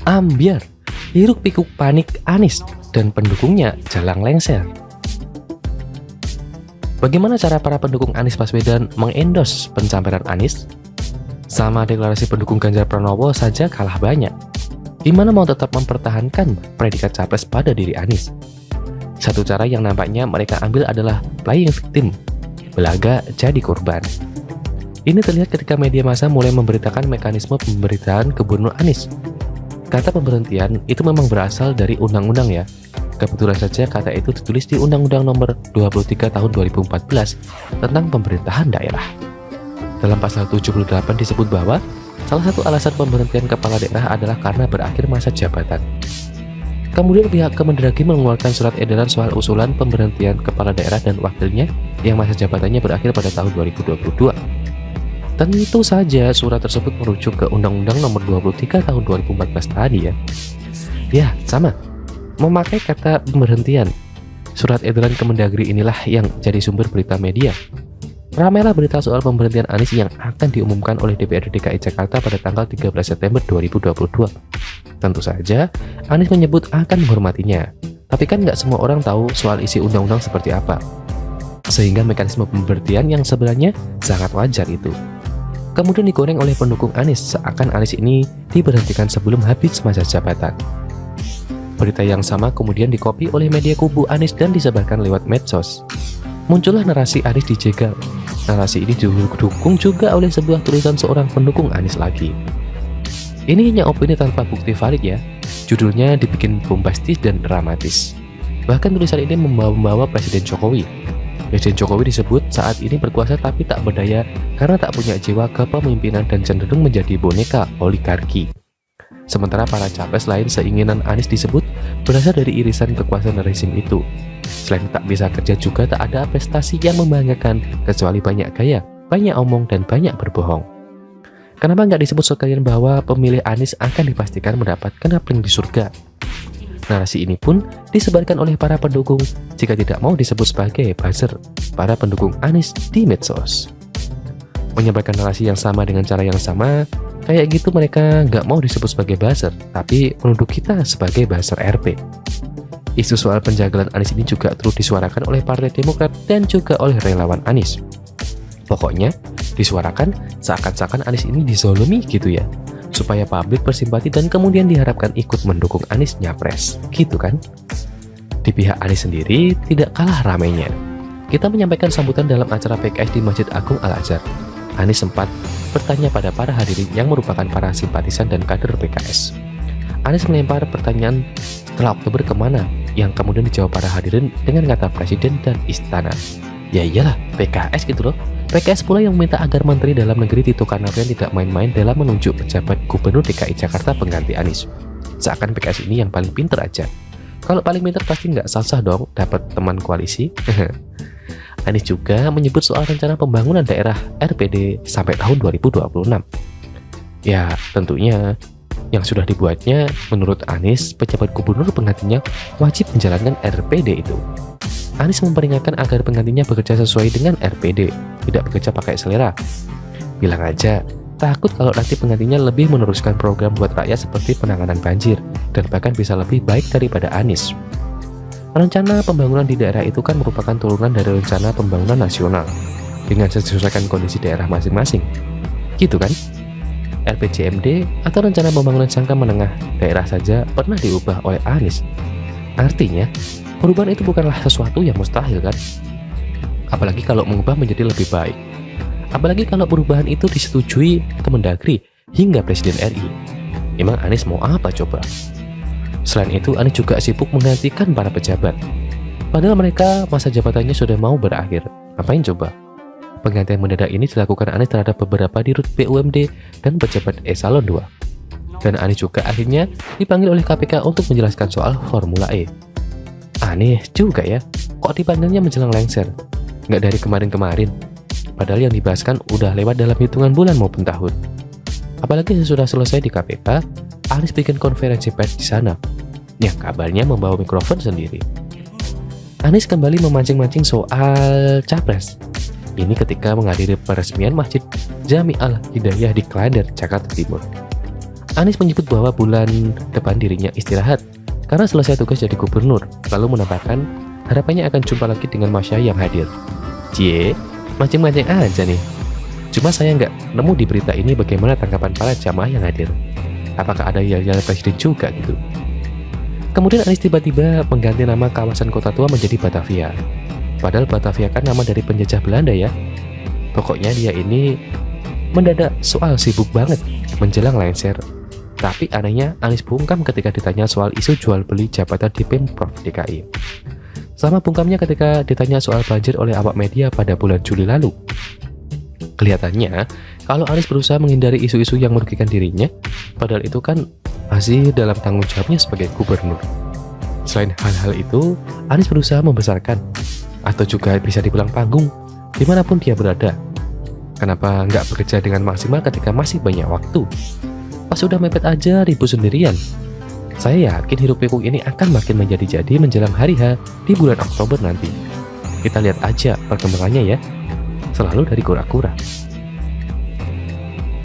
Ambyar, hiruk pikuk panik Anies dan pendukungnya jalang lengser. Bagaimana cara para pendukung Anies Baswedan mengendos pencamperan Anies? Sama deklarasi pendukung Ganjar Pranowo saja kalah banyak. Gimana mau tetap mempertahankan predikat capres pada diri Anies? Satu cara yang nampaknya mereka ambil adalah playing victim, belaga jadi korban. Ini terlihat ketika media massa mulai memberitakan mekanisme pemberitaan Gubernur Anies. Kata pemberhentian itu memang berasal dari undang-undang ya. Kebetulan saja kata itu ditulis di Undang-Undang Nomor 23 Tahun 2014 tentang pemerintahan daerah. Dalam pasal 78 disebut bahwa salah satu alasan pemberhentian kepala daerah adalah karena berakhir masa jabatan. Kemudian pihak Kemendagri mengeluarkan surat edaran soal usulan pemberhentian kepala daerah dan wakilnya yang masa jabatannya berakhir pada tahun 2022. Tentu saja surat tersebut merujuk ke Undang-Undang Nomor 23 Tahun 2014 tadi ya. Ya, sama. Memakai kata pemberhentian. Surat edaran Kemendagri inilah yang jadi sumber berita media. Ramailah berita soal pemberhentian Anies yang akan diumumkan oleh DPRD DKI Jakarta pada tanggal 13 September 2022. Tentu saja, Anies menyebut akan menghormatinya. Tapi kan nggak semua orang tahu soal isi undang-undang seperti apa. Sehingga mekanisme pemberhentian yang sebenarnya sangat wajar itu kemudian digoreng oleh pendukung Anies seakan Anies ini diberhentikan sebelum habis masa jabatan. Berita yang sama kemudian dikopi oleh media kubu Anies dan disebarkan lewat medsos. Muncullah narasi Anies dijegal. Narasi ini didukung juga oleh sebuah tulisan seorang pendukung Anies lagi. Ini hanya opini tanpa bukti valid ya. Judulnya dibikin bombastis dan dramatis. Bahkan tulisan ini membawa Presiden Jokowi. Presiden Jokowi disebut saat ini berkuasa tapi tak berdaya karena tak punya jiwa kepemimpinan dan cenderung menjadi boneka oligarki. Sementara para capres lain seinginan Anies disebut berasal dari irisan kekuasaan rezim itu. Selain tak bisa kerja juga tak ada prestasi yang membanggakan kecuali banyak gaya, banyak omong dan banyak berbohong. Kenapa nggak disebut sekalian bahwa pemilih Anies akan dipastikan mendapat kenapling di surga? Narasi ini pun disebarkan oleh para pendukung jika tidak mau disebut sebagai buzzer para pendukung Anies di medsos. Menyampaikan narasi yang sama dengan cara yang sama, kayak gitu mereka nggak mau disebut sebagai buzzer, tapi menuduh kita sebagai buzzer RP. Isu soal penjagalan Anies ini juga terus disuarakan oleh Partai Demokrat dan juga oleh relawan Anies. Pokoknya, disuarakan seakan-akan Anies ini dizolimi gitu ya, supaya publik bersimpati dan kemudian diharapkan ikut mendukung Anies nyapres, gitu kan? Di pihak Anies sendiri tidak kalah ramainya. Kita menyampaikan sambutan dalam acara PKS di Masjid Agung Al-Azhar. Anies sempat bertanya pada para hadirin yang merupakan para simpatisan dan kader PKS. Anies melempar pertanyaan setelah Oktober kemana, yang kemudian dijawab para hadirin dengan kata Presiden dan Istana. Ya iyalah, PKS gitu loh. PKS pula yang meminta agar Menteri Dalam Negeri Tito Karnavian tidak main-main dalam menunjuk pejabat Gubernur DKI Jakarta pengganti Anies. Seakan PKS ini yang paling pinter aja. Kalau paling pinter pasti nggak sah dong dapat teman koalisi. Anies juga menyebut soal rencana pembangunan daerah RPD sampai tahun 2026. Ya, tentunya yang sudah dibuatnya menurut Anies, pejabat gubernur penggantinya wajib menjalankan RPD itu. Anies memperingatkan agar penggantinya bekerja sesuai dengan RPD, tidak bekerja pakai selera. Bilang aja, takut kalau nanti penggantinya lebih meneruskan program buat rakyat seperti penanganan banjir, dan bahkan bisa lebih baik daripada Anies. Rencana pembangunan di daerah itu kan merupakan turunan dari rencana pembangunan nasional, dengan sesuaikan kondisi daerah masing-masing. Gitu kan? RPJMD atau rencana pembangunan jangka menengah daerah saja pernah diubah oleh Anies. Artinya, perubahan itu bukanlah sesuatu yang mustahil kan? Apalagi kalau mengubah menjadi lebih baik. Apalagi kalau perubahan itu disetujui Kemendagri hingga Presiden RI. Emang Anies mau apa coba? Selain itu, Anies juga sibuk menggantikan para pejabat. Padahal mereka masa jabatannya sudah mau berakhir. Ngapain coba? Penggantian mendadak ini dilakukan Anies terhadap beberapa dirut BUMD dan pejabat eselon 2. Dan Anies juga akhirnya dipanggil oleh KPK untuk menjelaskan soal Formula E. Aneh juga ya, kok dipanggilnya menjelang lengser? Nggak dari kemarin-kemarin. Padahal yang dibahaskan udah lewat dalam hitungan bulan maupun tahun. Apalagi sesudah selesai di KPK, Anies bikin konferensi pers di sana, yang kabarnya membawa mikrofon sendiri. Anies kembali memancing-mancing soal capres. Ini ketika menghadiri peresmian Masjid Jami Al Hidayah di Klender, Jakarta Timur. Anies menyebut bahwa bulan depan dirinya istirahat karena selesai tugas jadi gubernur, lalu menambahkan harapannya akan jumpa lagi dengan Masya yang hadir. Cie, mancing-mancing aja nih. Cuma saya nggak nemu di berita ini bagaimana tanggapan para jamaah yang hadir. Apakah ada yel-yel presiden juga gitu? Kemudian Anies tiba-tiba mengganti nama kawasan kota tua menjadi Batavia. Padahal Batavia kan nama dari penjajah Belanda ya. Pokoknya dia ini mendadak soal sibuk banget menjelang lengser. Tapi anehnya Anies bungkam ketika ditanya soal isu jual beli jabatan di Pemprov DKI. Sama bungkamnya ketika ditanya soal banjir oleh awak media pada bulan Juli lalu. Kelihatannya kalau Anies berusaha menghindari isu-isu yang merugikan dirinya, padahal itu kan masih dalam tanggung jawabnya sebagai gubernur. Selain hal-hal itu, Anies berusaha membesarkan atau juga bisa dibilang panggung dimanapun dia berada. Kenapa nggak bekerja dengan maksimal ketika masih banyak waktu? Pas udah mepet aja ribut sendirian. Saya yakin hiruk pikuk ini akan makin menjadi-jadi menjelang hari H di bulan Oktober nanti. Kita lihat aja perkembangannya ya. Selalu dari kura-kura.